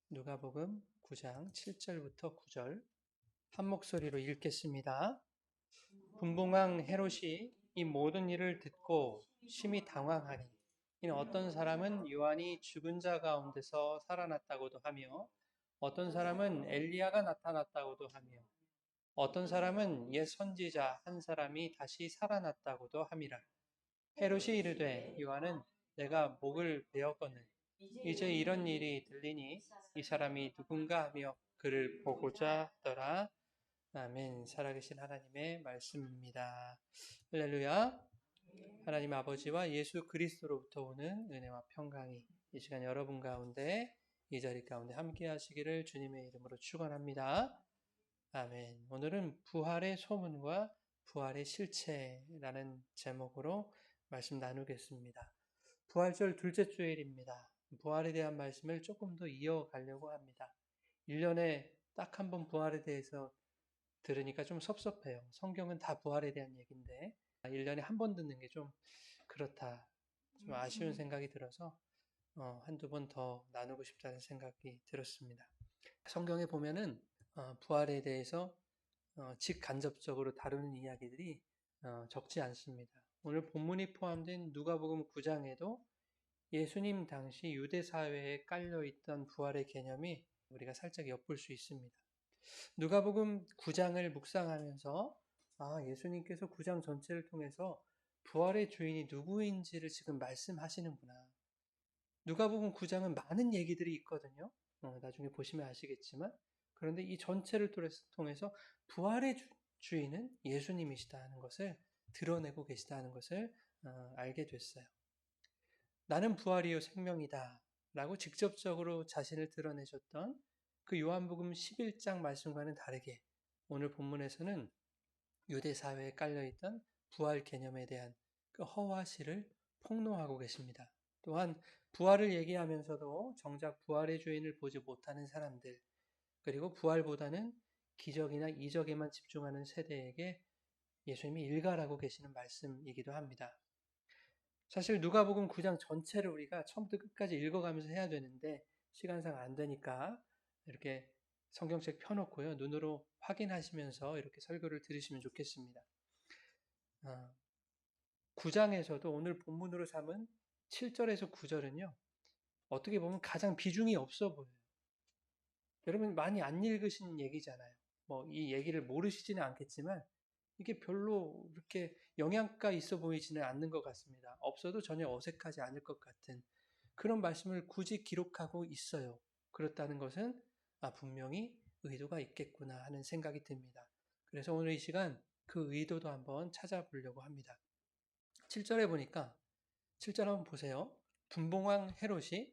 누가복음 9장 7절부터 9절 한 목소리로 읽겠습니다. 분봉왕 헤롯이 이 모든 일을 듣고 심히 당황하니 이는 어떤 사람은 요한이 죽은 자 가운데서 살아났다고도 하며 어떤 사람은 엘리야가 나타났다고도 하며 어떤 사람은 옛 선지자 한 사람이 다시 살아났다고도 함이라. 헤롯이 이르되 요한은 내가 목을 베었거늘 이제 이런 일이 들리니 이 사람이 누군가 하며 그를 보고자 하더라. 아멘. 살아계신 하나님의 말씀입니다. 할렐루야. 하나님 아버지와 예수 그리스도로부터 오는 은혜와 평강이 이 시간 여러분 가운데 이 자리 가운데 함께 하시기를 주님의 이름으로 축원합니다. 아멘. 오늘은 부활의 소문과 부활의 실체라는 제목으로 말씀 나누겠습니다. 부활절 둘째 주일입니다. 부활에 대한 말씀을 조금 더 이어가려고 합니다. 1년에 딱 한 번 부활에 대해서 들으니까 좀 섭섭해요. 성경은 다 부활에 대한 얘기인데 1년에 한 번 듣는 게 좀 그렇다. 좀 아쉬운 생각이 들어서 한두 번 더 나누고 싶다는 생각이 들었습니다. 성경에 보면은 부활에 대해서 직간접적으로 다루는 이야기들이 적지 않습니다. 오늘 본문이 포함된 누가복음 9장에도 예수님 당시 유대 사회에 깔려있던 부활의 개념이 우리가 살짝 엿볼 수 있습니다. 누가복음 9장을 묵상하면서 예수님께서 9장 전체를 통해서 부활의 주인이 누구인지를 지금 말씀하시는구나. 누가복음 9장은 많은 얘기들이 있거든요. 나중에 보시면 아시겠지만 그런데 이 전체를 통해서 부활의 주인은 예수님이시다는 것을 드러내고 계시다는 것을 알게 됐어요. 나는 부활이요 생명이다 라고 직접적으로 자신을 드러내셨던 그 요한복음 11장 말씀과는 다르게 오늘 본문에서는 유대 사회에 깔려있던 부활 개념에 대한 그 허와시를 폭로하고 계십니다. 또한 부활을 얘기하면서도 정작 부활의 주인을 보지 못하는 사람들, 그리고 부활보다는 기적이나 이적에만 집중하는 세대에게 예수님이 일갈하고 계시는 말씀이기도 합니다. 사실 누가복음 9장 전체를 우리가 처음부터 끝까지 읽어가면서 해야 되는데 시간상 안 되니까 이렇게 성경책 펴놓고요. 눈으로 확인하시면서 이렇게 설교를 들으시면 좋겠습니다. 9장에서도 오늘 본문으로 삼은 7절에서 9절은요. 어떻게 보면 가장 비중이 없어 보여요. 여러분 많이 안 읽으신 얘기잖아요. 뭐 이 얘기를 모르시지는 않겠지만 이게 별로 그렇게 영향가 있어 보이지는 않는 것 같습니다. 없어도 전혀 어색하지 않을 것 같은 그런 말씀을 굳이 기록하고 있어요. 그렇다는 것은 분명히 의도가 있겠구나 하는 생각이 듭니다. 그래서 오늘 이 시간 그 의도도 한번 찾아보려고 합니다. 7절에 보니까 7절 한번 보세요. 분봉왕 헤롯이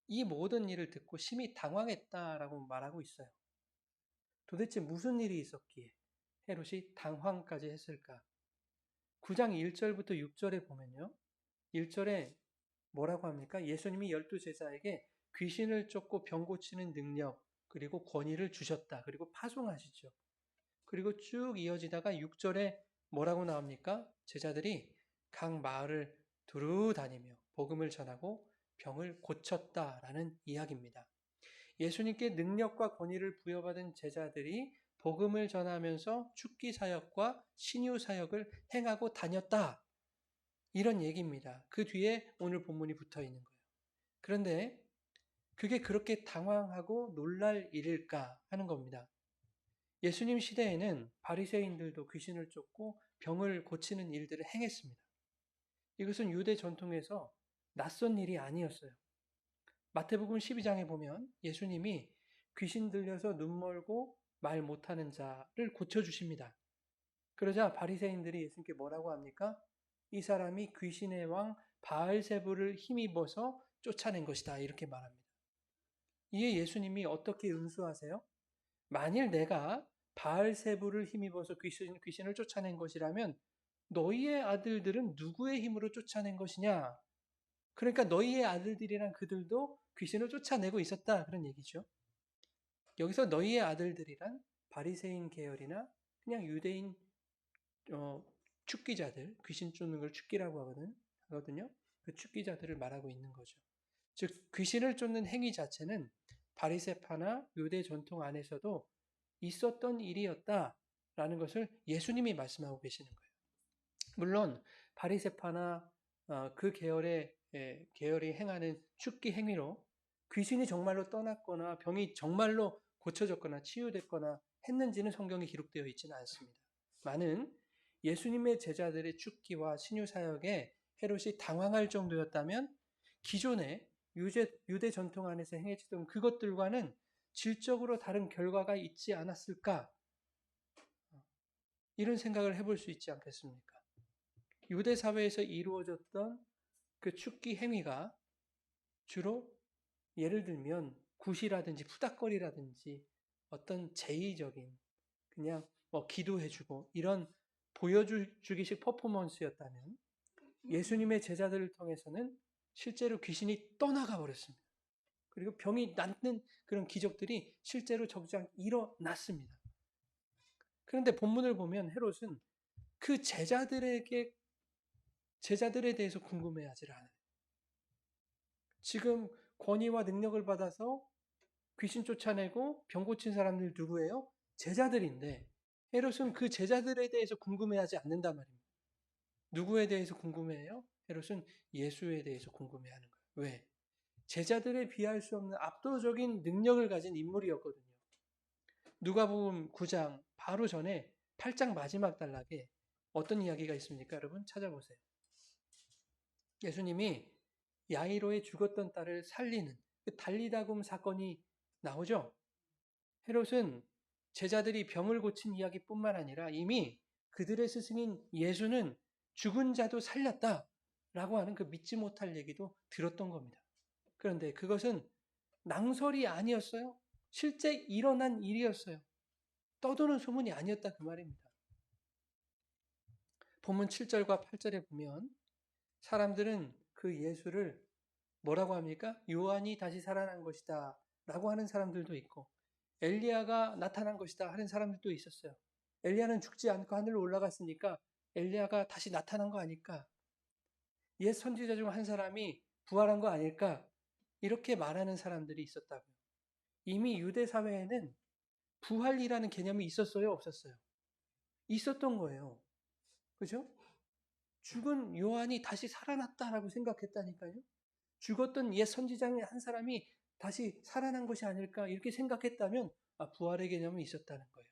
이 모든 일을 듣고 심히 당황했다라고 말하고 있어요. 도대체 무슨 일이 있었기에 헤롯이 당황까지 했을까? 9장 1절부터 6절에 보면요. 1절에 뭐라고 합니까? 예수님이 12제자에게 귀신을 쫓고 병 고치는 능력, 그리고 권위를 주셨다. 그리고 파송하시죠. 그리고 쭉 이어지다가 6절에 뭐라고 나옵니까? 제자들이 각 마을을 두루 다니며 복음을 전하고 병을 고쳤다라는 이야기입니다. 예수님께 능력과 권위를 부여받은 제자들이 복음을 전하면서 축기 사역과 신유 사역을 행하고 다녔다. 이런 얘기입니다. 그 뒤에 오늘 본문이 붙어 있는 거예요. 그런데 그게 그렇게 당황하고 놀랄 일일까 하는 겁니다. 예수님 시대에는 바리새인들도 귀신을 쫓고 병을 고치는 일들을 행했습니다. 이것은 유대 전통에서 낯선 일이 아니었어요. 마태복음 12장에 보면 예수님이 귀신 들려서 눈 멀고 말 못하는 자를 고쳐주십니다. 그러자 바리새인들이 예수님께 뭐라고 합니까? 이 사람이 귀신의 왕 바알세불을 힘입어서 쫓아낸 것이다 이렇게 말합니다. 이에 예수님이 어떻게 응수하세요? 만일 내가 바알세불을 힘입어서 귀신을 쫓아낸 것이라면 너희의 아들들은 누구의 힘으로 쫓아낸 것이냐? 그러니까 너희의 아들들이란 그들도 귀신을 쫓아내고 있었다 그런 얘기죠. 여기서 너희의 아들들이란 바리새인 계열이나 그냥 유대인 축기자들, 귀신 쫓는 걸 축기라고 하거든요. 그 축기자들을 말하고 있는 거죠. 즉 귀신을 쫓는 행위 자체는 바리새파나 유대 전통 안에서도 있었던 일이었다라는 것을 예수님이 말씀하고 계시는 거예요. 물론 바리새파나 그 계열이 행하는 축기 행위로 귀신이 정말로 떠났거나 병이 정말로 고쳐졌거나 치유됐거나 했는지는 성경에 기록되어 있지는 않습니다. 많은 예수님의 제자들의 축기와 신유 사역에 헤롯이 당황할 정도였다면 기존의 유대 전통 안에서 행해지던 그것들과는 질적으로 다른 결과가 있지 않았을까? 이런 생각을 해볼 수 있지 않겠습니까? 유대 사회에서 이루어졌던 그 축기 행위가 주로 예를 들면 굿이라든지 푸닥거리라든지 어떤 제의적인 그냥 기도해주고 이런 보여주기식 퍼포먼스였다면 예수님의 제자들을 통해서는 실제로 귀신이 떠나가 버렸습니다. 그리고 병이 낫는 그런 기적들이 실제로 적장 일어났습니다. 그런데 본문을 보면 헤롯은 그 제자들에 대해서 궁금해하지 않아요. 지금 권위와 능력을 받아서 귀신 쫓아내고 병 고친 사람들 누구예요? 제자들인데 헤롯은 그 제자들에 대해서 궁금해하지 않는단 말입니다. 누구에 대해서 궁금해해요? 헤롯은 예수에 대해서 궁금해하는 거예요. 왜? 제자들에 비할 수 없는 압도적인 능력을 가진 인물이었거든요. 누가복음 9장 바로 전에 8장 마지막 단락에 어떤 이야기가 있습니까? 여러분 찾아보세요. 예수님이 야이로의 죽었던 딸을 살리는 그 달리다굼 사건이 나오죠. 헤롯은 제자들이 병을 고친 이야기뿐만 아니라 이미 그들의 스승인 예수는 죽은 자도 살렸다라고 하는 그 믿지 못할 얘기도 들었던 겁니다. 그런데 그것은 낭설이 아니었어요. 실제 일어난 일이었어요. 떠도는 소문이 아니었다 그 말입니다. 본문 7절과 8절에 보면 사람들은 그 예수를 뭐라고 합니까? 요한이 다시 살아난 것이다 라고 하는 사람들도 있고 엘리야가 나타난 것이다 하는 사람들도 있었어요. 엘리야는 죽지 않고 하늘로 올라갔으니까 엘리야가 다시 나타난 거 아닐까? 옛 선지자 중 한 사람이 부활한 거 아닐까? 이렇게 말하는 사람들이 있었다고요. 이미 유대 사회에는 부활이라는 개념이 있었어요, 없었어요? 있었던 거예요. 그죠? 죽은 요한이 다시 살아났다라고 생각했다니까요. 죽었던 옛 선지자의 한 사람이 다시 살아난 것이 아닐까 이렇게 생각했다면 부활의 개념이 있었다는 거예요.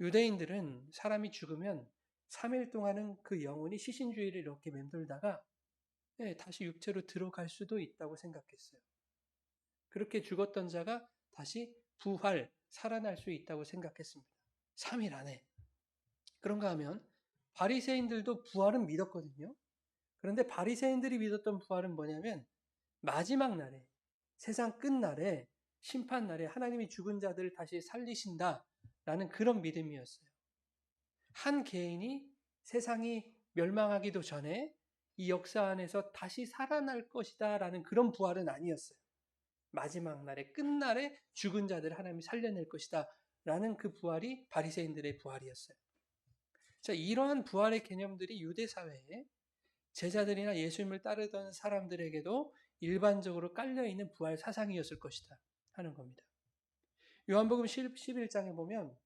유대인들은 사람이 죽으면 3일 동안은 그 영혼이 시신주의를 이렇게 맴돌다가 다시 육체로 들어갈 수도 있다고 생각했어요. 그렇게 죽었던 자가 다시 부활, 살아날 수 있다고 생각했습니다. 3일 안에. 그런가 하면 바리새인들도 부활은 믿었거든요. 그런데 바리새인들이 믿었던 부활은 뭐냐면 마지막 날에, 세상 끝날에, 심판날에 하나님이 죽은 자들을 다시 살리신다라는 그런 믿음이었어요. 한 개인이 세상이 멸망하기도 전에 이 역사 안에서 다시 살아날 것이다라는 그런 부활은 아니었어요. 마지막 날에 끝날에 죽은 자들을 하나님이 살려낼 것이다라는 그 부활이 바리새인들의 부활이었어요. 자, 이러한 부활의 개념들이 유대 사회에 제자들이나 예수님을 따르던 사람들에게도 일반적으로 깔려있는 부활 사상이었을 것이다 하는 겁니다. 요한복음 11장에 보면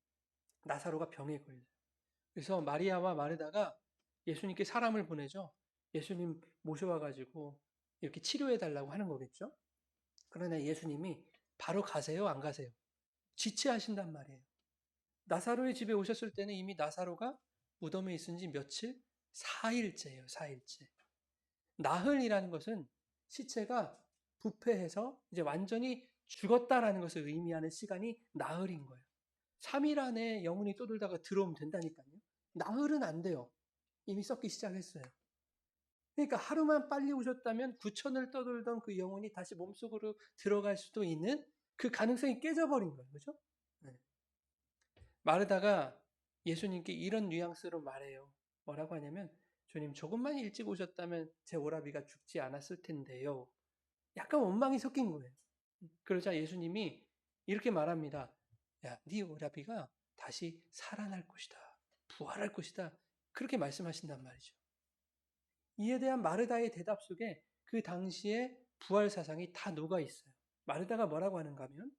나사로가 병에 걸려요. 그래서 마리아와 마르다가 예수님께 사람을 보내죠. 예수님 모셔와가지고 이렇게 치료해달라고 하는 거겠죠. 그러나 예수님이 바로 가세요, 안 가세요? 지체하신단 말이에요. 나사로의 집에 오셨을 때는 이미 나사로가 무덤에 있은 지 며칠? 4일째예요, 4일째. 나흘이라는 것은 시체가 부패해서 이제 완전히 죽었다라는 것을 의미하는 시간이 나흘인 거예요. 3일 안에 영혼이 떠돌다가 들어오면 된다니까요. 나흘은 안 돼요. 이미 썩기 시작했어요. 그러니까 하루만 빨리 오셨다면 구천을 떠돌던 그 영혼이 다시 몸속으로 들어갈 수도 있는 그 가능성이 깨져버린 거예요. 그죠? 네. 마르다가 예수님께 이런 뉘앙스로 말해요. 뭐라고 하냐면 주님 조금만 일찍 오셨다면 제 오라비가 죽지 않았을 텐데요. 약간 원망이 섞인 거예요. 그러자 예수님이 이렇게 말합니다. 야, 네 오라비가 다시 살아날 것이다. 부활할 것이다. 그렇게 말씀하신단 말이죠. 이에 대한 마르다의 대답 속에 그 당시의 부활 사상이 다 녹아 있어요. 마르다가 뭐라고 하는가 하면,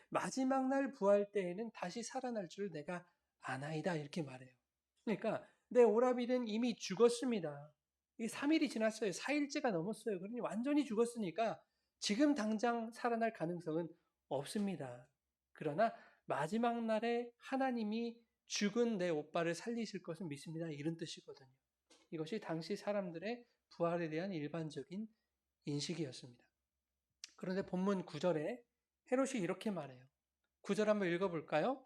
마지막 날 부활 때에는 다시 살아날 줄 내가 아나이다 이렇게 말해요. 그러니까 내 오라비는 이미 죽었습니다. 이 3일이 지났어요. 4일째가 넘었어요. 그러니 완전히 죽었으니까 지금 당장 살아날 가능성은 없습니다. 그러나 마지막 날에 하나님이 죽은 내 오빠를 살리실 것을 믿습니다. 이런 뜻이거든요. 이것이 당시 사람들의 부활에 대한 일반적인 인식이었습니다. 그런데 본문 9절에 헤롯이 이렇게 말해요. 9절 한번 읽어볼까요?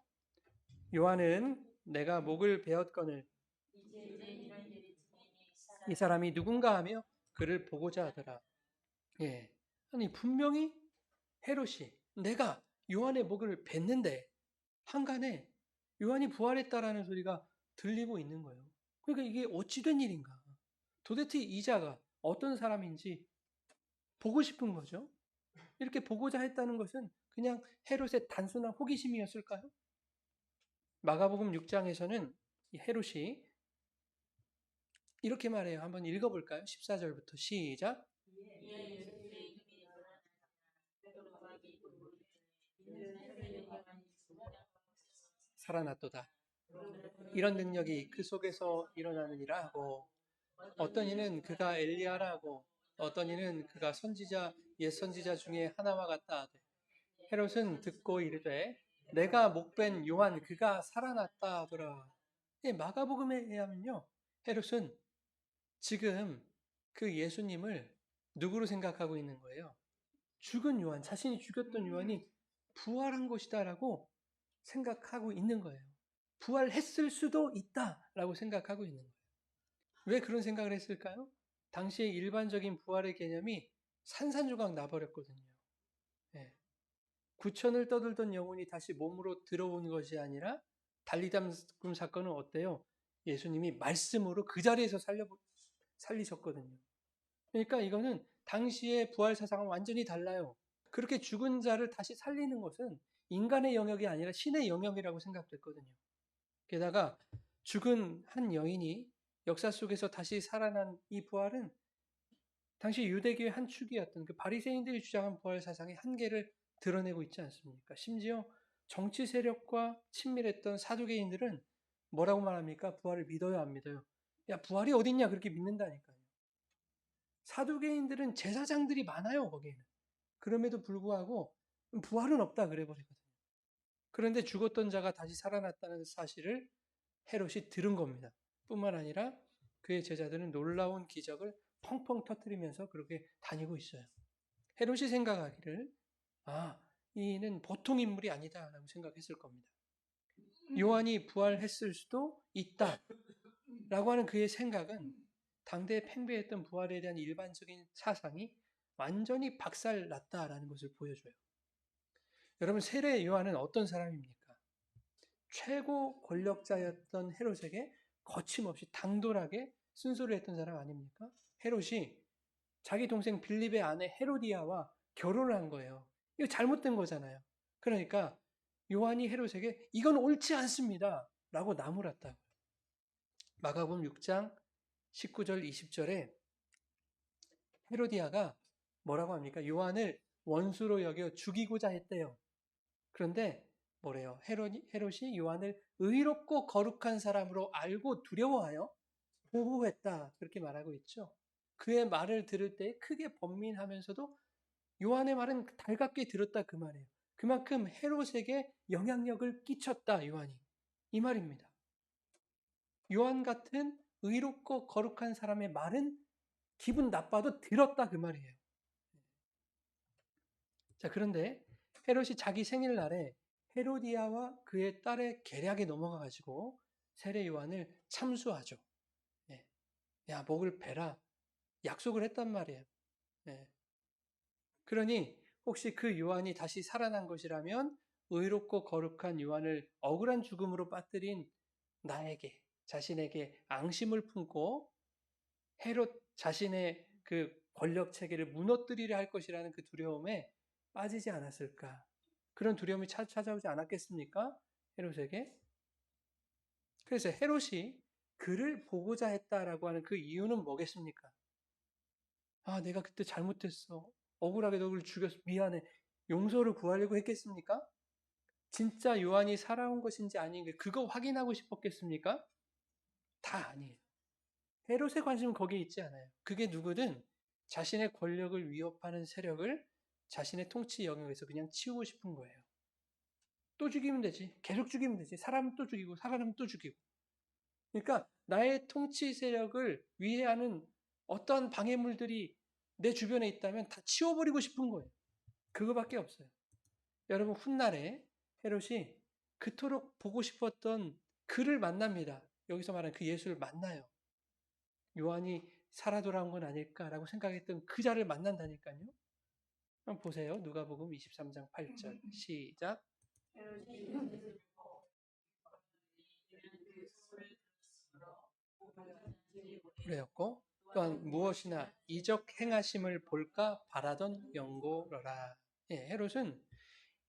요한은 내가 목을 베었거늘 이 사람이 누군가 하며 그를 보고자 하더라. 아니 분명히 헤롯이 내가 요한의 목을 뱉는데 한간에 요한이 부활했다라는 소리가 들리고 있는 거예요. 그러니까 이게 어찌된 일인가? 도대체 이 자가 어떤 사람인지 보고 싶은 거죠. 이렇게 보고자 했다는 것은 그냥 헤롯의 단순한 호기심이었을까요? 마가복음 6장에서는 헤롯이 이렇게 말해요. 한번 읽어볼까요? 14절부터 시작. 살아났도다. 이런 능력이 그 속에서 일어나느니라 하고 어떤 이는 그가 엘리야라 하고 어떤 이는 그가 선지자 옛 선지자 중에 하나와 같다 하되 헤롯은 듣고 이르되 내가 목벤 요한 그가 살아났다 하더라. 마가복음에 의하면요 헤롯은 지금 그 예수님을 누구로 생각하고 있는 거예요? 죽은 요한, 자신이 죽였던 요한이 부활한 것이다라고 생각하고 있는 거예요. 부활했을 수도 있다라고 생각하고 있는 거예요. 왜 그런 생각을 했을까요? 당시의 일반적인 부활의 개념이 산산조각 나버렸거든요. 9천을 떠들던 영혼이 다시 몸으로 들어오는 것이 아니라 달리담금 사건은 어때요? 예수님이 말씀으로 그 자리에서 살리셨거든요. 그러니까 이거는 당시의 부활 사상은 완전히 달라요. 그렇게 죽은 자를 다시 살리는 것은 인간의 영역이 아니라 신의 영역이라고 생각됐거든요. 게다가 죽은 한 여인이 역사 속에서 다시 살아난 이 부활은 당시 유대교의 한 축이었던 그 바리새인들이 주장한 부활 사상의 한계를 드러내고 있지 않습니까? 심지어 정치 세력과 친밀했던 사두개인들은 뭐라고 말합니까? 부활을 믿어요, 안 믿어요? 야, 부활이 어딨냐? 그렇게 믿는다니까요. 사두개인들은 제사장들이 많아요, 거기에는. 그럼에도 불구하고 부활은 없다 그래 버리거든요. 그런데 죽었던 자가 다시 살아났다는 사실을 헤롯이 들은 겁니다. 뿐만 아니라 그의 제자들은 놀라운 기적을 펑펑 터뜨리면서 그렇게 다니고 있어요. 헤롯이 생각하기를 이는 보통 인물이 아니다라고 생각했을 겁니다. 요한이 부활했을 수도 있다라고 하는 그의 생각은 당대에 팽배했던 부활에 대한 일반적인 사상이 완전히 박살났다라는 것을 보여줘요. 여러분 세례 요한은 어떤 사람입니까? 최고 권력자였던 헤롯에게 거침없이 당돌하게 순소를 했던 사람 아닙니까? 헤롯이 자기 동생 빌립의 아내 헤로디아와 결혼을 한 거예요. 이거 잘못된 거잖아요. 그러니까 요한이 헤롯에게 이건 옳지 않습니다. 라고 나무랐다고요. 마가복음 6장 19절 20절에 헤로디아가 뭐라고 합니까? 요한을 원수로 여겨 죽이고자 했대요. 그런데 뭐래요? 헤롯이 요한을 의롭고 거룩한 사람으로 알고 두려워하여 보호했다. 그렇게 말하고 있죠. 그의 말을 들을 때 크게 번민하면서도 요한의 말은 달갑게 들었다 그 말이에요. 그만큼 헤롯에게 영향력을 끼쳤다 요한이. 이 말입니다. 요한 같은 의롭고 거룩한 사람의 말은 기분 나빠도 들었다 그 말이에요. 자, 그런데 헤롯이 자기 생일날에 헤로디아와 그의 딸의 계략에 넘어가 가지고 세례 요한을 참수하죠. 야, 목을 베라. 약속을 했단 말이에요. 그러니 혹시 그 요한이 다시 살아난 것이라면 의롭고 거룩한 요한을 억울한 죽음으로 빠뜨린 나에게, 자신에게 앙심을 품고 헤롯 자신의 그 권력 체계를 무너뜨리려 할 것이라는 그 두려움에 빠지지 않았을까? 그런 두려움이 찾아오지 않았겠습니까? 헤롯에게. 그래서 헤롯이 그를 보고자 했다라고 하는 그 이유는 뭐겠습니까? 내가 그때 잘못했어. 억울하게 너를 죽였어. 미안해. 용서를 구하려고 했겠습니까? 진짜 요한이 살아온 것인지 아닌지 그거 확인하고 싶었겠습니까? 다 아니에요. 헤롯의 관심은 거기에 있지 않아요. 그게 누구든 자신의 권력을 위협하는 세력을 자신의 통치 영역에서 그냥 치우고 싶은 거예요. 또 죽이면 되지. 계속 죽이면 되지. 사람은 또 죽이고 사람은 또 죽이고. 그러니까 나의 통치 세력을 위해하는 어떤 방해물들이 내 주변에 있다면 다 치워버리고 싶은 거예요. 그거밖에 없어요. 여러분 훗날에 헤롯이 그토록 보고 싶었던 그를 만납니다. 여기서 말하는 그 예수를 만나요. 요한이 살아 돌아온 건 아닐까라고 생각했던 그 자를 만난다니까요. 한번 보세요. 누가복음 23장 8절 시작. 그래였고 또한 무엇이나 이적 행하심을 볼까 바라던 영고러라. 예, 헤롯은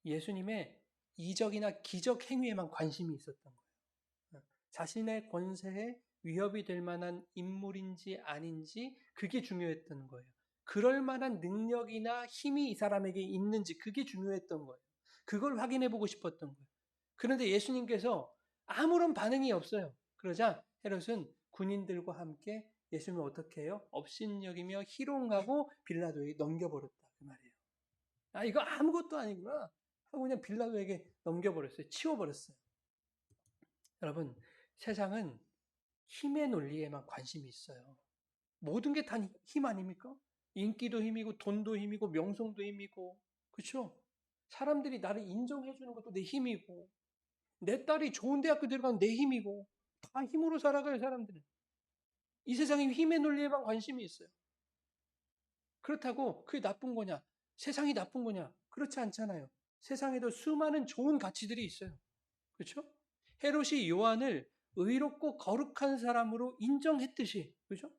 예수님의 이적이나 기적 행위에만 관심이 있었던 거예요. 자신의 권세에 위협이 될 만한 인물인지 아닌지 그게 중요했던 거예요. 그럴 만한 능력이나 힘이 이 사람에게 있는지 그게 중요했던 거예요. 그걸 확인해 보고 싶었던 거예요. 그런데 예수님께서 아무런 반응이 없어요. 그러자 헤롯은 군인들과 함께 예수님을 어떻게 해요? 업신여기며 희롱하고 빌라도에게 넘겨버렸다. 그 말이에요. 아, 이거 아무것도 아니구나 하고 그냥 빌라도에게 넘겨버렸어요. 치워버렸어요. 여러분, 세상은 힘의 논리에만 관심이 있어요. 모든 게 다 힘 아닙니까? 인기도 힘이고 돈도 힘이고 명성도 힘이고 그렇죠? 사람들이 나를 인정해 주는 것도 내 힘이고 내 딸이 좋은 대학교 들어가면 내 힘이고 다 힘으로 살아가요 사람들은. 이 세상에 힘의 논리에만 관심이 있어요. 그렇다고 그게 나쁜 거냐? 세상이 나쁜 거냐? 그렇지 않잖아요. 세상에도 수많은 좋은 가치들이 있어요. 그렇죠? 헤롯이 요한을 의롭고 거룩한 사람으로 인정했듯이 그렇죠?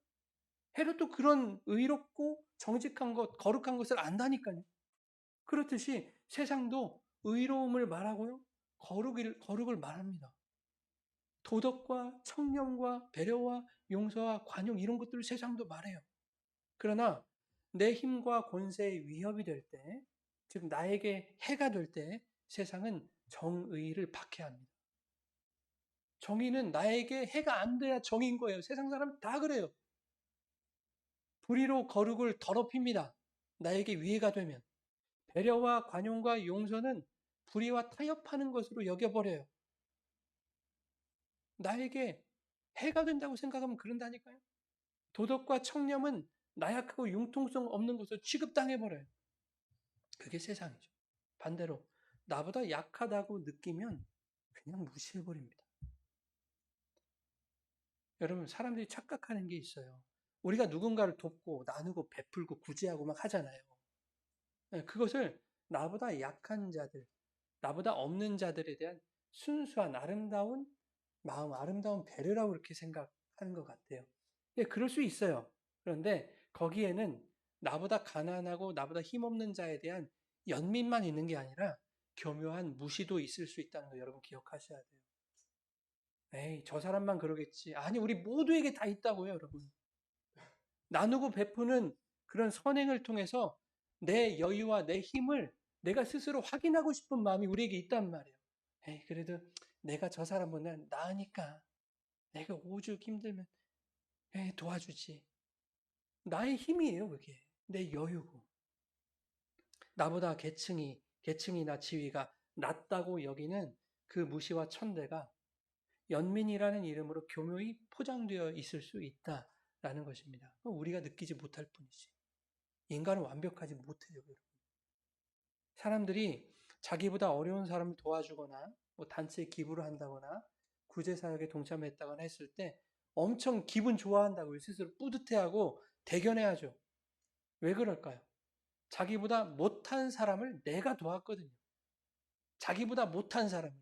헤롯도 그런 의롭고 정직한 것, 거룩한 것을 안다니까요. 그렇듯이 세상도 의로움을 말하고요. 거룩을 말합니다. 도덕과 청렴과 배려와 용서와 관용 이런 것들을 세상도 말해요. 그러나 내 힘과 권세에 위협이 될 때, 즉 나에게 해가 될 때 세상은 정의를 박해합니다. 정의는 나에게 해가 안 돼야 정의인 거예요. 세상 사람 다 그래요. 불의로 거룩을 더럽힙니다. 나에게 위해가 되면. 배려와 관용과 용서는 불의와 타협하는 것으로 여겨버려요. 나에게 해가 된다고 생각하면 그런다니까요. 도덕과 청렴은 나약하고 융통성 없는 것으로 취급당해버려요. 그게 세상이죠. 반대로 나보다 약하다고 느끼면 그냥 무시해버립니다. 여러분 사람들이 착각하는 게 있어요. 우리가 누군가를 돕고 나누고 베풀고 구제하고 막 하잖아요. 그것을 나보다 약한 자들, 나보다 없는 자들에 대한 순수한 아름다운 마음, 아름다운 배려라고 이렇게 생각하는 것 같아요. 예, 그럴 수 있어요. 그런데 거기에는 나보다 가난하고 나보다 힘없는 자에 대한 연민만 있는 게 아니라 교묘한 무시도 있을 수 있다는 거 여러분 기억하셔야 돼요. 에이, 저 사람만 그러겠지. 아니, 우리 모두에게 다 있다고요, 여러분. 나누고 베푸는 그런 선행을 통해서 내 여유와 내 힘을 내가 스스로 확인하고 싶은 마음이 우리에게 있단 말이에요. 에이, 그래도 내가 저 사람보다 나으니까 내가 오죽 힘들면 에이, 도와주지. 나의 힘이에요, 그게. 내 여유고. 나보다 계층이나 지위가 낮다고 여기는 그 무시와 천대가 연민이라는 이름으로 교묘히 포장되어 있을 수 있다라는 것입니다. 우리가 느끼지 못할 뿐이지. 인간은 완벽하지 못해요, 여러분. 사람들이 자기보다 어려운 사람을 도와주거나 뭐 단체에 기부를 한다거나 구제사역에 동참했다거나 했을 때 엄청 기분 좋아한다고요. 스스로 뿌듯해하고 대견해하죠. 왜 그럴까요? 자기보다 못한 사람을 내가 도왔거든요. 자기보다 못한 사람을.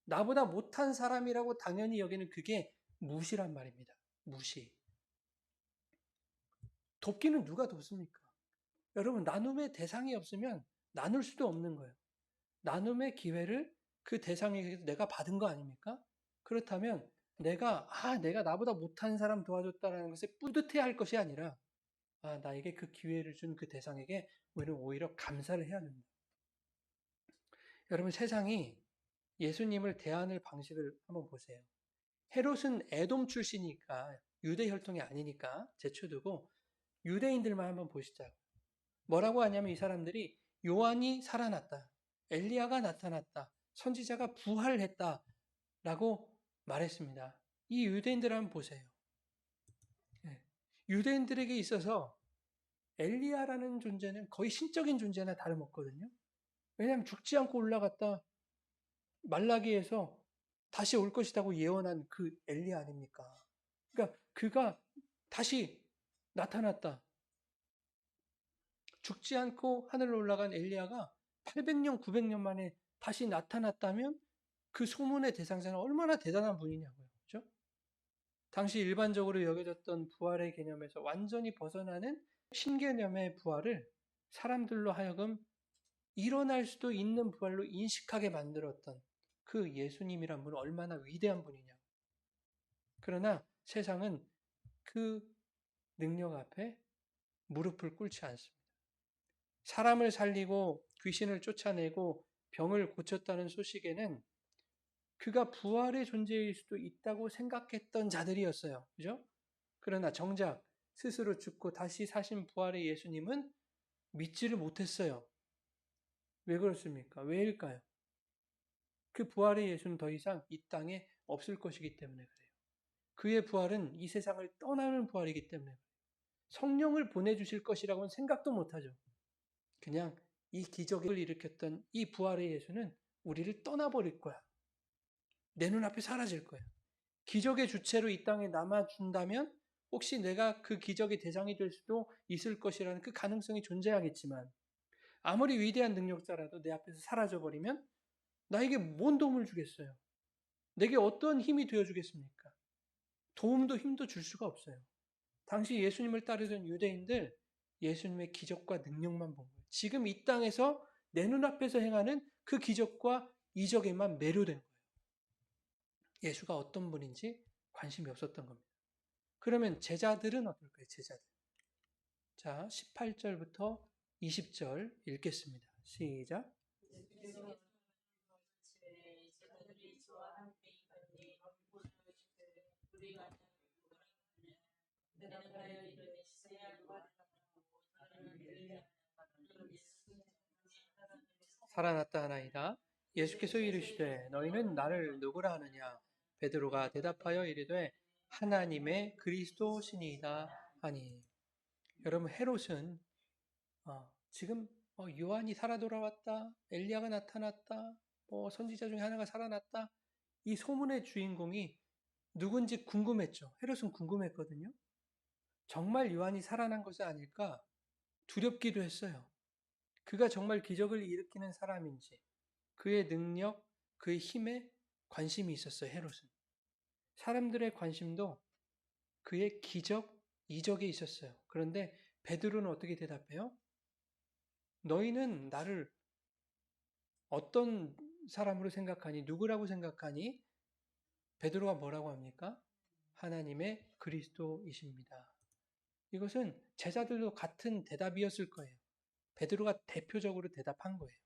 나보다 못한 사람이라고 당연히 여기는 그게 무시란 말입니다. 무시. 돕기는 누가 돕습니까? 여러분, 나눔의 대상이 없으면 나눌 수도 없는 거예요. 나눔의 기회를 그 대상에게서 내가 받은 거 아닙니까? 그렇다면 내가 나보다 못한 사람 도와줬다는 것에 뿌듯해 할 것이 아니라 나에게 그 기회를 준 그 대상에게 우리는 오히려 감사를 해야 된다. 여러분, 세상이 예수님을 대하는 방식을 한번 보세요. 헤롯은 에돔 출신이니까 유대 혈통이 아니니까 제쳐두고 유대인들만 한번 보시자고. 뭐라고 하냐면 이 사람들이 요한이 살아났다. 엘리야가 나타났다. 선지자가 부활했다. 라고 말했습니다. 이 유대인들 한번 보세요. 유대인들에게 있어서 엘리야라는 존재는 거의 신적인 존재나 다름없거든요. 왜냐하면 죽지 않고 올라갔다 말라기에서 다시 올 것이라고 예언한 그 엘리야 아닙니까? 그러니까 그가 다시 나타났다. 죽지 않고 하늘로 올라간 엘리야가 800년, 900년 만에 다시 나타났다면 그 소문의 대상자는 얼마나 대단한 분이냐고요. 그렇죠? 당시 일반적으로 여겨졌던 부활의 개념에서 완전히 벗어나는 신개념의 부활을 사람들로 하여금 일어날 수도 있는 부활로 인식하게 만들었던 그 예수님이란 분은 얼마나 위대한 분이냐. 그러나 세상은 그 능력 앞에 무릎을 꿇지 않습니다. 사람을 살리고 귀신을 쫓아내고 병을 고쳤다는 소식에는 그가 부활의 존재일 수도 있다고 생각했던 자들이었어요. 그죠? 그러나 정작 스스로 죽고 다시 사신 부활의 예수님은 믿지를 못했어요. 왜 그렇습니까? 왜일까요? 그 부활의 예수는 더 이상 이 땅에 없을 것이기 때문에 그래요. 그의 부활은 이 세상을 떠나는 부활이기 때문에 그래요. 성령을 보내주실 것이라고는 생각도 못하죠. 그냥 이 기적을 일으켰던 이 부활의 예수는 우리를 떠나버릴 거야. 내 눈앞에 사라질 거야. 기적의 주체로 이 땅에 남아준다면 혹시 내가 그 기적의 대상이 될 수도 있을 것이라는 그 가능성이 존재하겠지만 아무리 위대한 능력자라도 내 앞에서 사라져버리면 나에게 뭔 도움을 주겠어요? 내게 어떤 힘이 되어주겠습니까? 도움도 힘도 줄 수가 없어요. 당시 예수님을 따르던 유대인들 예수님의 기적과 능력만 본 거예요. 지금 이 땅에서 내 눈앞에서 행하는 그 기적과 이적에만 매료된 거예요. 예수가 어떤 분인지 관심이 없었던 겁니다. 그러면 제자들은 어떨까요? 제자들. 자, 18절부터 20절 읽겠습니다. 시작. 살아났다 하나이다. 예수께서 이르시되 너희는 나를 누구라 하느냐? 베드로가 대답하여 이르되 하나님의 그리스도시니이다 하니. 여러분 헤롯은 지금 요한이 살아 돌아왔다, 엘리야가 나타났다, 선지자 중에 하나가 살아났다. 이 소문의 주인공이 누군지 궁금했죠. 헤롯은 궁금했거든요. 정말 요한이 살아난 것이 아닐까 두렵기도 했어요. 그가 정말 기적을 일으키는 사람인지 그의 능력, 그의 힘에 관심이 있었어요. 헤롯은. 사람들의 관심도 그의 기적, 이적에 있었어요. 그런데 베드로는 어떻게 대답해요? 너희는 나를 어떤 사람으로 생각하니? 누구라고 생각하니? 베드로가 뭐라고 합니까? 하나님의 그리스도이십니다. 이것은 제자들도 같은 대답이었을 거예요. 베드로가 대표적으로 대답한 거예요.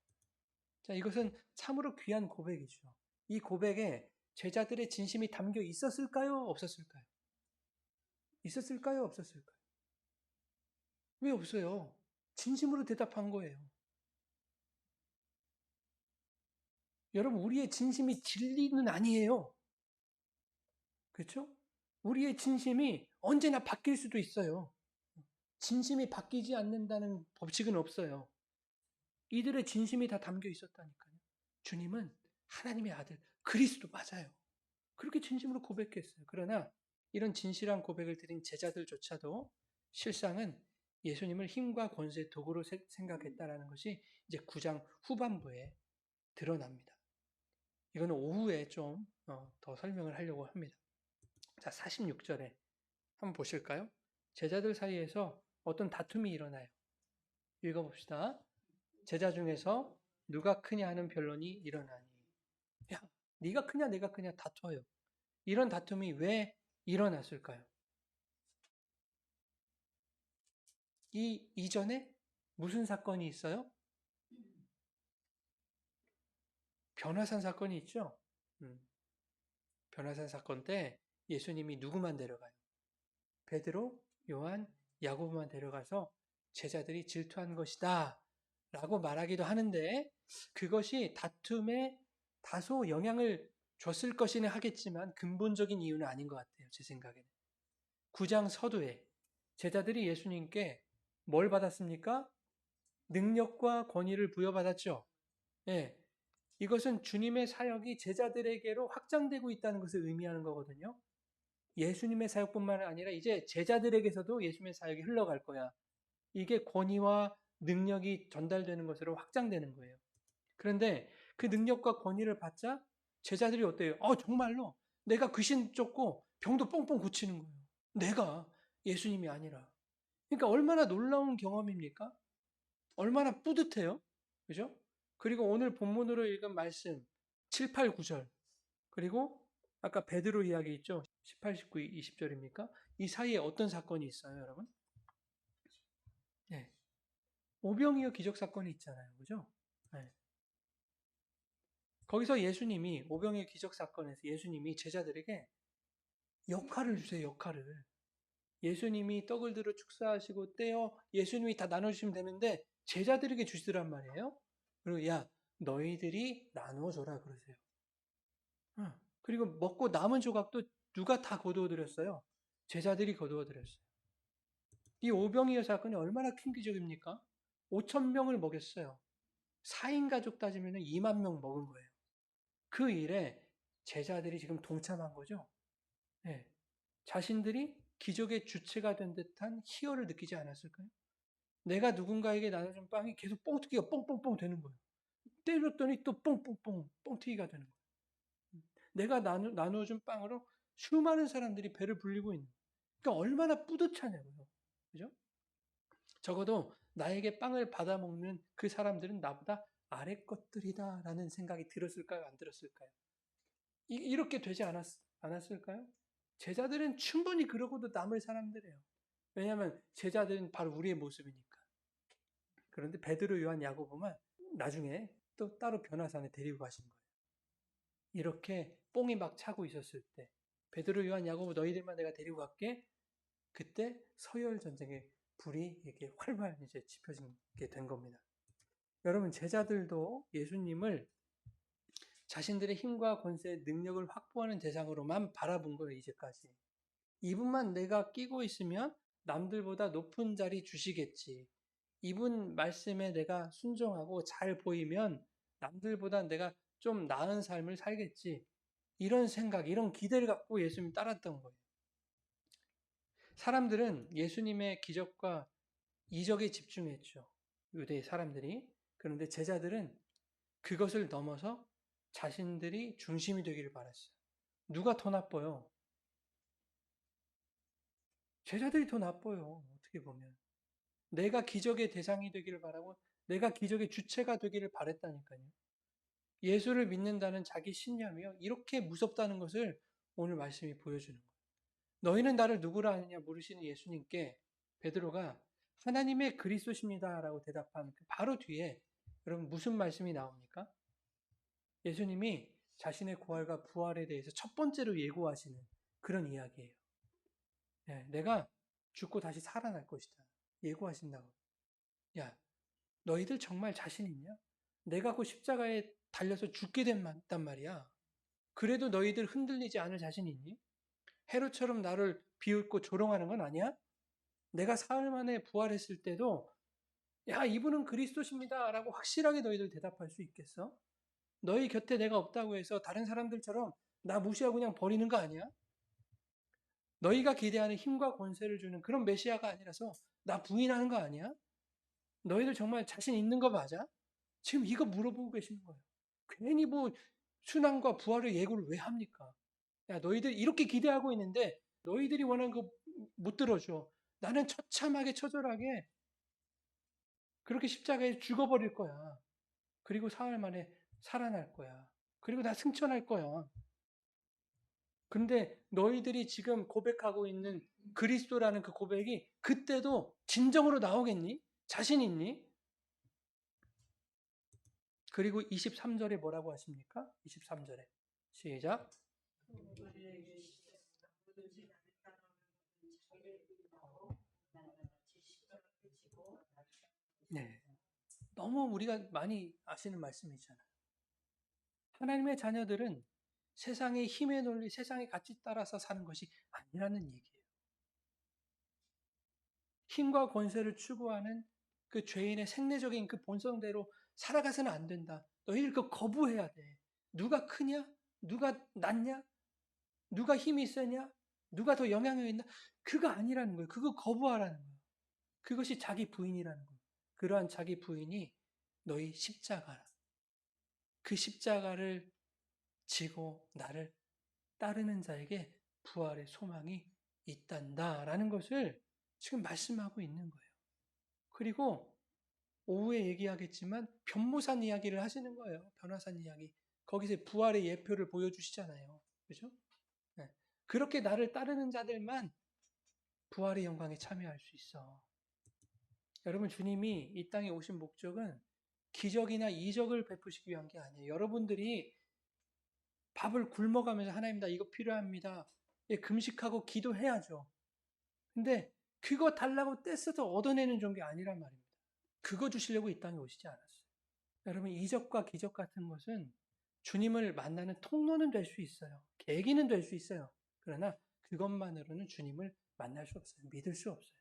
자, 이것은 참으로 귀한 고백이죠. 이 고백에 제자들의 진심이 담겨 있었을까요? 없었을까요? 있었을까요? 없었을까요? 왜 없어요? 진심으로 대답한 거예요. 여러분, 우리의 진심이 진리는 아니에요. 그렇죠? 우리의 진심이 언제나 바뀔 수도 있어요. 진심이 바뀌지 않는다는 법칙은 없어요. 이들의 진심이 다 담겨 있었다니까요. 주님은 하나님의 아들, 그리스도 맞아요. 그렇게 진심으로 고백했어요. 그러나 이런 진실한 고백을 드린 제자들조차도 실상은 예수님을 힘과 권세의 도구로 생각했다라는 것이 이제 9장 후반부에 드러납니다. 이거는 오후에 좀 더 설명을 하려고 합니다. 자, 46절에 한번 보실까요? 제자들 사이에서 어떤 다툼이 일어나요. 읽어봅시다. 제자 중에서 누가 크냐 하는 변론이 일어나니. 야, 네가 크냐 내가 크냐 다퉈요. 이런 다툼이 왜 일어났을까요? 이 이전에 무슨 사건이 있어요? 변화산 사건이 있죠. 음, 변화산 사건 때 예수님이 누구만 데려가요? 베드로, 요한, 야고보만 데려가서 제자들이 질투한 것이다 라고 말하기도 하는데, 그것이 다툼에 다소 영향을 줬을 것이는 하겠지만 근본적인 이유는 아닌 것 같아요. 제 생각에는. 9장 서두에 제자들이 예수님께 뭘 받았습니까? 능력과 권위를 부여받았죠. 예, 이것은 주님의 사역이 제자들에게로 확장되고 있다는 것을 의미하는 거거든요. 예수님의 사역뿐만 아니라 이제 제자들에게서도 예수님의 사역이 흘러갈 거야. 이게 권위와 능력이 전달되는 것으로 확장되는 거예요. 그런데 그 능력과 권위를 받자 제자들이 어때요? 정말로 내가 귀신 쫓고 병도 뻥뻥 고치는 거예요. 내가 예수님이 아니라. 그러니까 얼마나 놀라운 경험입니까? 얼마나 뿌듯해요. 그죠? 그리고 오늘 본문으로 읽은 말씀 7, 8, 9절 그리고 아까 베드로 이야기 있죠? 18, 19, 20절입니까? 이 사이에 어떤 사건이 있어요, 여러분? 네. 오병이어 기적 사건이 있잖아요. 그죠? 네. 거기서 예수님이 오병이어 기적 사건에서 예수님이 제자들에게 역할을 주세요. 역할을. 예수님이 떡을 들어 축사하시고 떼어 예수님이 다 나눠주시면 되는데 제자들에게 주시더란 말이에요. 그리고 야 너희들이 나눠줘라 그러세요. 그리고 먹고 남은 조각도 누가 다 거두어 드렸어요? 제자들이 거두어 드렸어요. 이 오병이어 사건이 얼마나 큰 기적입니까? 5천 명을 먹였어요. 4인 가족 따지면 2만 명 먹은 거예요. 그 일에 제자들이 지금 동참한 거죠. 네. 자신들이 기적의 주체가 된 듯한 희열을 느끼지 않았을까요? 내가 누군가에게 나눠준 빵이 계속 뻥튀기가 뻥뻥뻥 되는 거예요. 때렸더니 또 뻥뻥뻥 뻥튀기가 되는 거예요. 내가 나눠준 빵으로 수많은 사람들이 배를 불리고 있는 거예요. 그러니까 얼마나 뿌듯하냐고요. 그죠? 적어도 나에게 빵을 받아먹는 그 사람들은 나보다 아래 것들이다라는 생각이 들었을까요? 안 들었을까요? 이렇게 되지 않았을까요? 제자들은 충분히 그러고도 남을 사람들이에요. 왜냐하면 제자들은 바로 우리의 모습이니까. 그런데 베드로, 요한, 야고보만 나중에 또 따로 변화산에 데리고 가신 거예요. 이렇게 뽕이 막 차고 있었을 때 베드로, 요한, 야고보 너희들만 내가 데리고 갈게. 그때 서열 전쟁의 불이 이렇게 활발 이제 지펴지게 된 겁니다. 여러분 제자들도 예수님을 자신들의 힘과 권세, 능력을 확보하는 대상으로만 바라본 거예요. 이제까지. 이분만 내가 끼고 있으면 남들보다 높은 자리 주시겠지. 이분 말씀에 내가 순종하고 잘 보이면 남들보다 내가 좀 나은 삶을 살겠지. 이런 생각, 이런 기대를 갖고 예수님 따랐던 거예요. 사람들은 예수님의 기적과 이적에 집중했죠. 유대 사람들이. 그런데 제자들은 그것을 넘어서 자신들이 중심이 되기를 바랐어요. 누가 더 나빠요? 제자들이 더 나빠요. 어떻게 보면. 내가 기적의 대상이 되기를 바라고 내가 기적의 주체가 되기를 바랬다니까요. 예수를 믿는다는 자기 신념이요. 이렇게 무섭다는 것을 오늘 말씀이 보여주는 거예요. 너희는 나를 누구라 하느냐 물으시는 예수님께 베드로가 하나님의 그리스도십니다라고 대답한 그 바로 뒤에 여러분 무슨 말씀이 나옵니까? 예수님이 자신의 고활과 부활에 대해서 첫 번째로 예고하시는 그런 이야기예요. 내가 죽고 다시 살아날 것이다. 예고하신다고. 야, 너희들 정말 자신 있냐? 내가 그 십자가에 달려서 죽게 된단 말이야. 그래도 너희들 흔들리지 않을 자신 있니? 헤롯처럼 나를 비웃고 조롱하는 건 아니야? 내가 사흘 만에 부활했을 때도 야, 이분은 그리스도십니다 라고 확실하게 너희들 대답할 수 있겠어? 너희 곁에 내가 없다고 해서 다른 사람들처럼 나 무시하고 그냥 버리는 거 아니야? 너희가 기대하는 힘과 권세를 주는 그런 메시아가 아니라서 나 부인하는 거 아니야? 너희들 정말 자신 있는 거 맞아? 지금 이거 물어보고 계시는 거예요. 괜히 뭐 순환과 부활의 예고를 왜 합니까? 야, 너희들 이렇게 기대하고 있는데 너희들이 원하는 거 못 들어줘. 나는 처참하게 처절하게 그렇게 십자가에 죽어버릴 거야. 그리고 사흘 만에 살아날 거야. 그리고 나 승천할 거야. 근데 너희들이 지금 고백하고 있는 그리스도라는 그 고백이 그때도 진정으로 나오겠니? 자신 있니? 그리고 23절에 뭐라고 하십니까? 23절에 시작. 네, 너무 우리가 많이 아시는 말씀이잖아요. 하나님의 자녀들은 세상의 힘의 논리, 세상의 가치 따라서 사는 것이 아니라는 얘기예요. 힘과 권세를 추구하는 그 죄인의 생리적인 그 본성대로 살아가서는 안 된다. 너희들 그거 거부해야 돼. 누가 크냐? 누가 낫냐? 누가 힘이 세냐? 누가 더 영향력 있나? 그거 아니라는 거예요. 그거 거부하라는 거예요. 그것이 자기 부인이라는 거예요. 그러한 자기 부인이 너희 십자가라. 그 십자가를 지고 나를 따르는 자에게 부활의 소망이 있단다라는 것을 지금 말씀하고 있는 거예요. 그리고 오후에 얘기하겠지만 변모산 이야기를 하시는 거예요. 변화산 이야기. 거기서 부활의 예표를 보여주시잖아요. 그죠? 네. 그렇게 나를 따르는 자들만 부활의 영광에 참여할 수 있어. 여러분, 주님이 이 땅에 오신 목적은 기적이나 이적을 베푸시기 위한 게 아니에요. 여러분들이 밥을 굶어가면서 하나님 나 이거 필요합니다. 예, 금식하고 기도해야죠. 근데 그거 달라고 떼써서 얻어내는 종이 아니란 말입니다. 그거 주시려고 이 땅에 오시지 않았어요. 여러분, 이적과 기적 같은 것은 주님을 만나는 통로는 될 수 있어요. 계기는 될 수 있어요. 그러나 그것만으로는 주님을 만날 수 없어요. 믿을 수 없어요.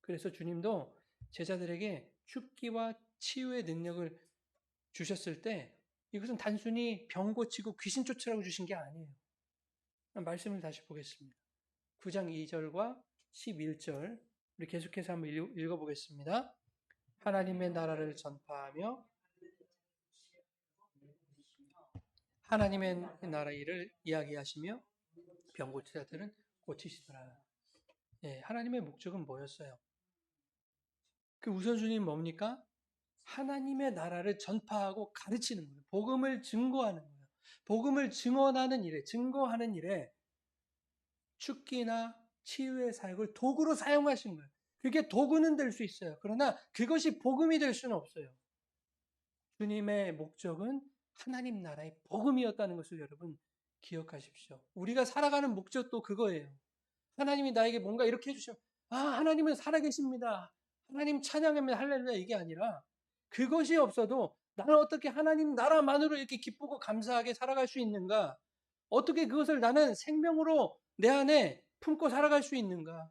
그래서 주님도 제자들에게 죽기와 치유의 능력을 주셨을 때 이것은 단순히 병 고치고 귀신 쫓으라고 주신 게 아니에요. 말씀을 다시 보겠습니다. 9장 2절과 11절 우리 계속해서 한번 읽어보겠습니다. 하나님의 나라를 전파하며 하나님의 나라 일을 이야기하시며 병 고친 자들은 고치시더라. 예, 하나님의 목적은 뭐였어요? 그 우선순위는 뭡니까? 하나님의 나라를 전파하고 가르치는 거예요. 복음을 증거하는 거예요. 복음을 증언하는 일에, 증거하는 일에 죽기나 치유의 사역을 도구로 사용하신 거예요. 그게 도구는 될 수 있어요. 그러나 그것이 복음이 될 수는 없어요. 주님의 목적은 하나님 나라의 복음이었다는 것을 여러분 기억하십시오. 우리가 살아가는 목적도 그거예요. 하나님이 나에게 뭔가 이렇게 해주시면 하나님은 살아계십니다. 하나님 찬양합니다. 할렐루야 이게 아니라 그것이 없어도 나는 어떻게 하나님 나라만으로 이렇게 기쁘고 감사하게 살아갈 수 있는가? 어떻게 그것을 나는 생명으로 내 안에 품고 살아갈 수 있는가?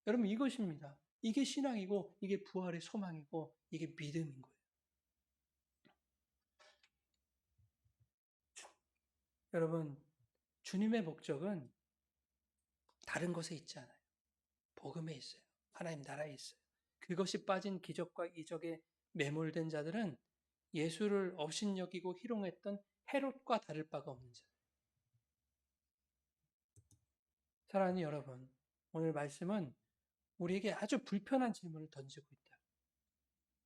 여러분 이것입니다. 이게 신앙이고 이게 부활의 소망이고 이게 믿음인 거예요. 여러분 주님의 목적은 다른 것에 있지 않아요. 복음에 있어요. 하나님 나라에 있어요. 그것이 빠진 기적과 이적에 매몰된 자들은 예수를 업신여기고 희롱했던 헤롯과 다를 바가 없는 자. 사랑하는 여러분, 오늘 말씀은 우리에게 아주 불편한 질문을 던지고 있다.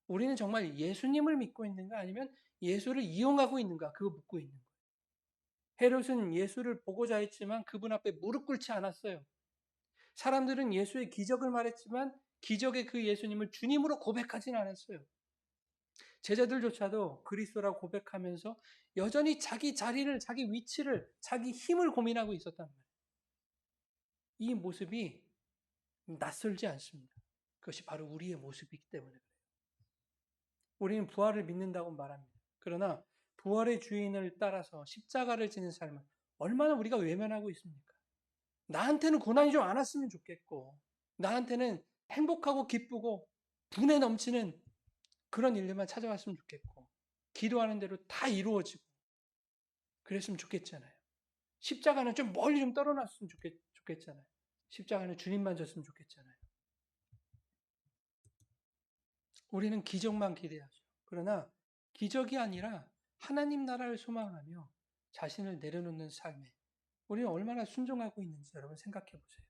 우리는 정말 예수님을 믿고 있는가 아니면 예수를 이용하고 있는가 그거 묻고 있는 거예요. 헤롯은 예수를 보고자 했지만 그분 앞에 무릎 꿇지 않았어요. 사람들은 예수의 기적을 말했지만 기적의 그 예수님을 주님으로 고백하진 않았어요. 제자들조차도 그리스도라고 고백하면서 여전히 자기 자리를, 자기 위치를, 자기 힘을 고민하고 있었단 말이에요. 이 모습이 낯설지 않습니다. 그것이 바로 우리의 모습이기 때문에 그래요. 우리는 부활을 믿는다고 말합니다. 그러나 부활의 주인을 따라서 십자가를 지는 삶은 얼마나 우리가 외면하고 있습니까? 나한테는 고난이 좀 안 왔으면 좋겠고 나한테는 행복하고 기쁘고 분에 넘치는 그런 일들만 찾아왔으면 좋겠고 기도하는 대로 다 이루어지고 그랬으면 좋겠잖아요. 십자가는 좀 멀리 좀 떨어놨으면 좋겠잖아요. 십자가는 주님만 졌으면 좋겠잖아요. 우리는 기적만 기대하죠. 그러나 기적이 아니라 하나님 나라를 소망하며 자신을 내려놓는 삶에 우리는 얼마나 순종하고 있는지 여러분 생각해 보세요.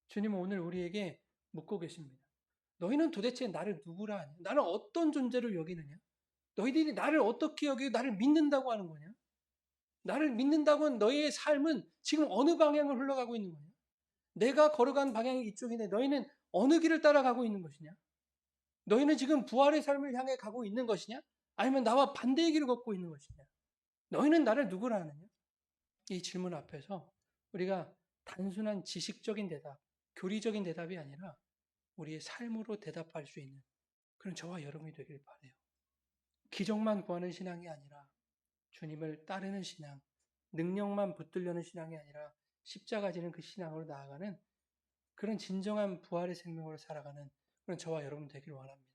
주님은 오늘 우리에게 묻고 계십니다. 너희는 도대체 나를 누구라 하냐? 나는 어떤 존재로 여기느냐? 너희들이 나를 어떻게 여기고 나를 믿는다고 하는 거냐? 나를 믿는다고 너희의 삶은 지금 어느 방향을 흘러가고 있는 거냐? 내가 걸어간 방향이 이쪽인데 너희는 어느 길을 따라가고 있는 것이냐? 너희는 지금 부활의 삶을 향해 가고 있는 것이냐? 아니면 나와 반대의 길을 걷고 있는 것이냐? 너희는 나를 누구라 하느냐? 이 질문 앞에서 우리가 단순한 지식적인 대답, 교리적인 대답이 아니라 우리의 삶으로 대답할 수 있는 그런 저와 여러분이 되길 바라요. 기적만 구하는 신앙이 아니라 주님을 따르는 신앙, 능력만 붙들려는 신앙이 아니라 십자가 지는 그 신앙으로 나아가는 그런 진정한 부활의 생명으로 살아가는 그런 저와 여러분 되길 원합니다.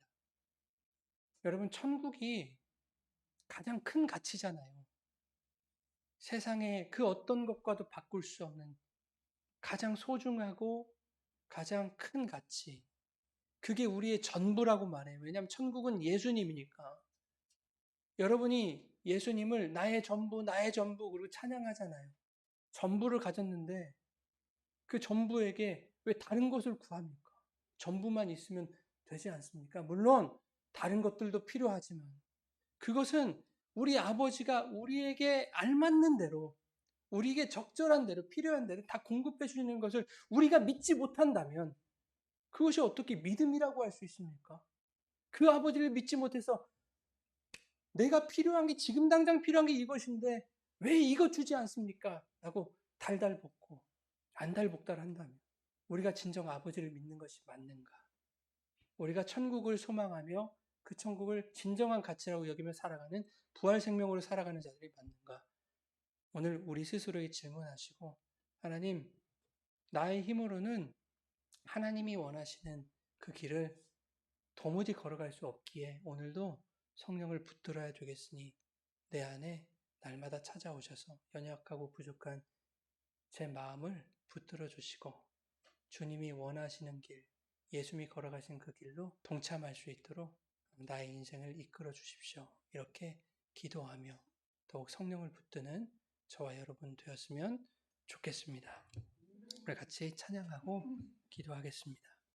여러분, 천국이 가장 큰 가치잖아요. 세상의 그 어떤 것과도 바꿀 수 없는 가장 소중하고 가장 큰 가치. 그게 우리의 전부라고 말해요. 왜냐하면 천국은 예수님이니까. 여러분이 예수님을 나의 전부, 나의 전부, 그리고 찬양하잖아요. 전부를 가졌는데 그 전부에게 왜 다른 것을 구합니까? 전부만 있으면 되지 않습니까? 물론 다른 것들도 필요하지만 그것은 우리 아버지가 우리에게 알맞는 대로, 우리에게 적절한 대로, 필요한 대로 다 공급해 주시는 것을 우리가 믿지 못한다면 그것이 어떻게 믿음이라고 할 수 있습니까? 그 아버지를 믿지 못해서 내가 필요한 게 지금 당장 필요한 게 이것인데 왜 이거 주지 않습니까? 라고 달달볶고 안달복달한다면 우리가 진정 아버지를 믿는 것이 맞는가? 우리가 천국을 소망하며 그 천국을 진정한 가치라고 여기며 살아가는 부활 생명으로 살아가는 자들이 맞는가? 오늘 우리 스스로에게 질문하시고 하나님, 나의 힘으로는 하나님이 원하시는 그 길을 도무지 걸어갈 수 없기에 오늘도 성령을 붙들어야 되겠으니 내 안에 날마다 찾아오셔서 연약하고 부족한 제 마음을 붙들어 주시고 주님이 원하시는 길, 예수님이 걸어가신 그 길로 동참할 수 있도록 나의 인생을 이끌어 주십시오. 이렇게 기도하며 더욱 성령을 붙드는 저와 여러분 되었으면 좋겠습니다. 우리 같이 찬양하고 기도하겠습니다.